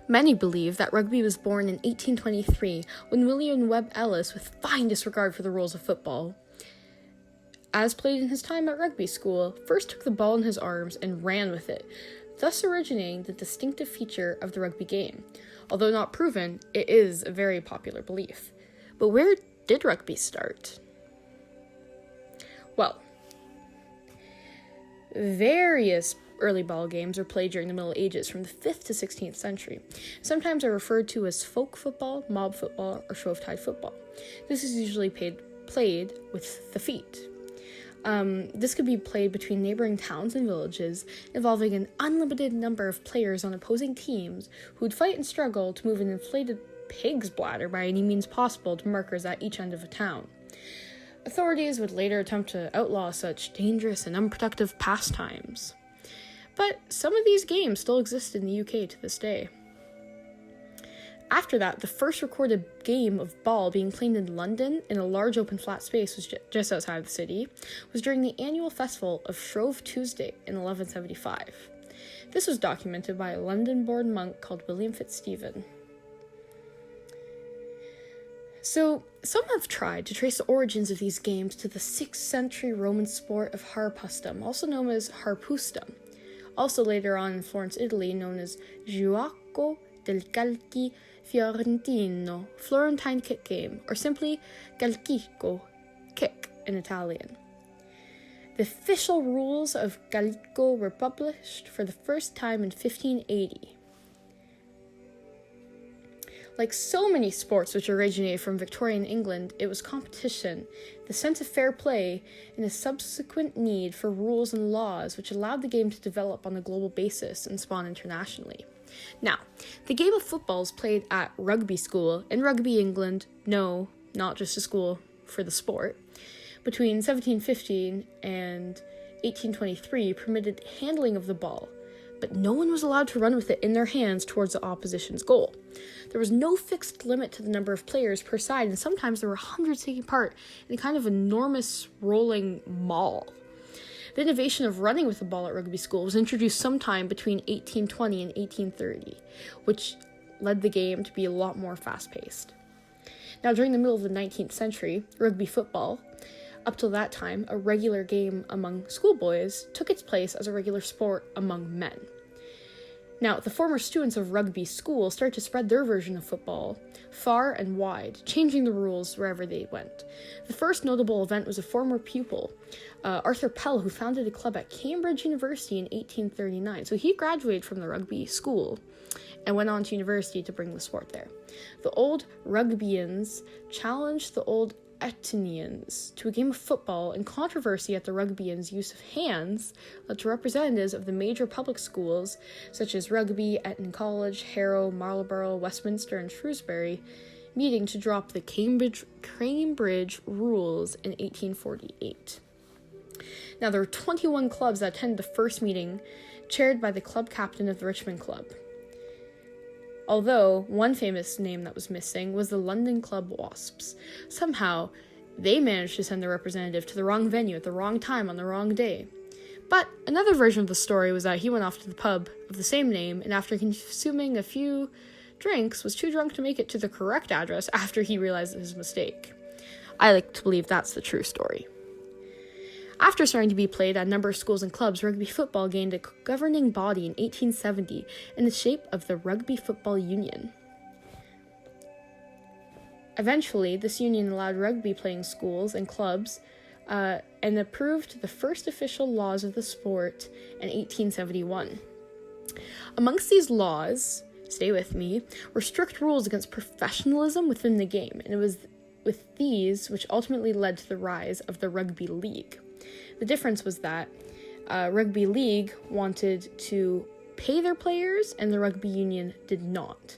Many believe that rugby was born in 1823 when William Webb Ellis, with fine disregard for the rules of football, as played in his time at rugby school, first took the ball in his arms and ran with it, thus originating the distinctive feature of the rugby game. Although not proven, it is a very popular belief. But where did rugby start? Well, various early ball games were played during the Middle Ages from the 5th to 16th century. Sometimes are referred to as folk football, mob football, or Shrovetide football. This is usually played with the feet. This could be played between neighboring towns and villages, involving an unlimited number of players on opposing teams who would fight and struggle to move an inflated pig's bladder by any means possible to markers at each end of a town. Authorities would later attempt to outlaw such dangerous and unproductive pastimes. But some of these games still exist in the UK to this day. After that, the first recorded game of ball being played in London in a large open flat space was just outside the city, was during the annual festival of Shrove Tuesday in 1175. This was documented by a London-born monk called William Fitzstephen. So, some have tried to trace the origins of these games to the 6th century Roman sport of harpustum, also known as harpustum, also later on in Florence, Italy, known as Gioco del Calci Fiorentino, Florentine kick game, or simply Calcico, kick in Italian. The official rules of Calcico were published for the first time in 1580. Like so many sports which originated from Victorian England, it was competition, the sense of fair play, and the subsequent need for rules and laws which allowed the game to develop on a global basis and spawn internationally. Now, the game of football is played at rugby school in Rugby, England. No, not just a school for the sport. Between 1715 and 1823 permitted handling of the ball, but no one was allowed to run with it in their hands towards the opposition's goal. There was no fixed limit to the number of players per side, and sometimes there were hundreds taking part in a kind of enormous rolling maul. The innovation of running with the ball at rugby school was introduced sometime between 1820 and 1830, which led the game to be a lot more fast-paced. Now, during the middle of the 19th century, rugby football, up till that time, a regular game among schoolboys, took its place as a regular sport among men. Now, the former students of rugby school started to spread their version of football far and wide, changing the rules wherever they went. The first notable event was a former pupil, Arthur Pell, who founded a club at Cambridge University in 1839. So he graduated from the rugby school and went on to university to bring the sport there. The old Rugbyians challenged the old Etonians to a game of football, and controversy at the Rugbyians' use of hands led to representatives of the major public schools such as Rugby, Eton College, Harrow, Marlborough, Westminster, and Shrewsbury meeting to drop the Cambridge rules in 1848. Now, there were 21 clubs that attended the first meeting, chaired by the club captain of the Richmond Club. Although one famous name that was missing was the London Club Wasps. Somehow, they managed to send their representative to the wrong venue at the wrong time on the wrong day. But another version of the story was that he went off to the pub of the same name, and after consuming a few drinks, was too drunk to make it to the correct address after he realized his mistake. I like to believe that's the true story. After starting to be played at a number of schools and clubs, rugby football gained a governing body in 1870 in the shape of the Rugby Football Union. Eventually, this union allowed rugby playing schools and clubs and approved the first official laws of the sport in 1871. Amongst these laws, stay with me, were strict rules against professionalism within the game, and it was with these which ultimately led to the rise of the Rugby League. The difference was that Rugby League wanted to pay their players, and the Rugby Union did not.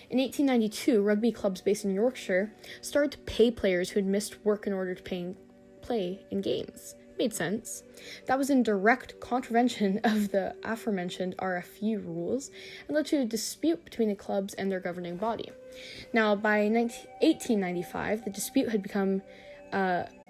In 1892, rugby clubs based in Yorkshire started to pay players who had missed work in order to play in games. Made sense. That was in direct contravention of the aforementioned RFU rules and led to a dispute between the clubs and their governing body. Now, by 1895, the dispute had become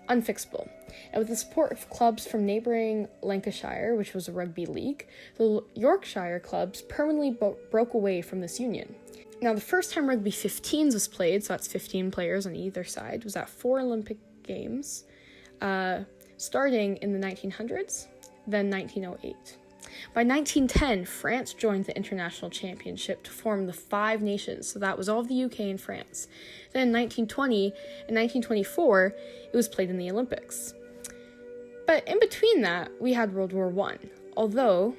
unfixable. And with the support of clubs from neighbouring Lancashire, which was a rugby league, the Yorkshire clubs permanently broke away from this union. Now, the first time rugby 15s was played, so that's 15 players on either side, was at 4 Olympic Games, starting in the 1900s, then 1908. By 1910, France joined the international championship to form the 5 nations, so that was all of the UK and France. Then in 1920 and 1924, it was played in the Olympics. But in between that, we had World War I. Although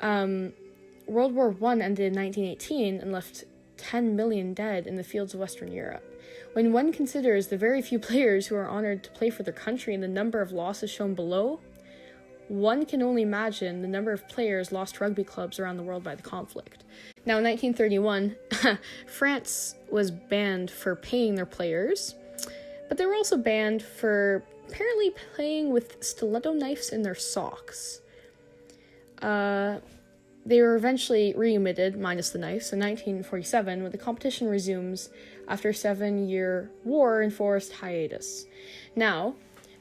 World War I ended in 1918 and left 10 million dead in the fields of Western Europe. When one considers the very few players who are honored to play for their country and the number of losses shown below, one can only imagine the number of players lost to rugby clubs around the world by the conflict. Now, in 1931, France was banned for paying their players, but they were also banned for apparently playing with stiletto knives in their socks. They were eventually re-omitted, minus the knives, in 1947, when the competition resumes after a 7-year war-enforced hiatus. Now,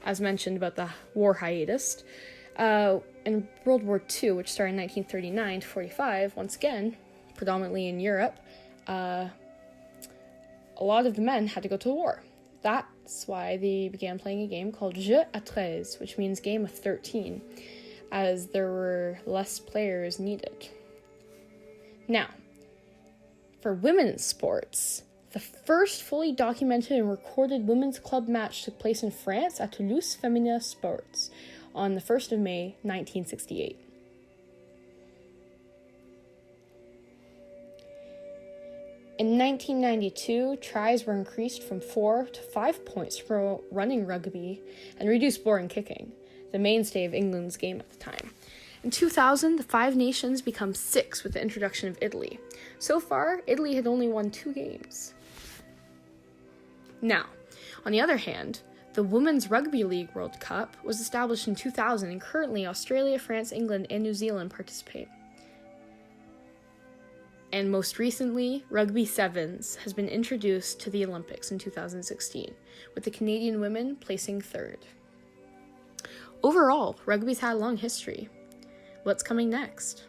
as mentioned about the war hiatus, in World War II, which started in 1939 to 45, once again, predominantly in Europe, a lot of the men had to go to the war. That's why they began playing a game called Jeu à 13, which means game of 13, as there were less players needed. Now, for women's sports, the first fully documented and recorded women's club match took place in France at Toulouse Femina Sports on the 1st of May, 1968. In 1992, tries were increased from 4 to 5 points to promote running rugby and reduce boring kicking, the mainstay of England's game at the time. In 2000, the 5 nations become 6 with the introduction of Italy. So far, Italy had only won 2 games. Now, on the other hand, the Women's Rugby League World Cup was established in 2000, and currently Australia, France, England, and New Zealand participate. And most recently, Rugby Sevens has been introduced to the Olympics in 2016, with the Canadian women placing 3rd. Overall, rugby's had a long history. What's coming next?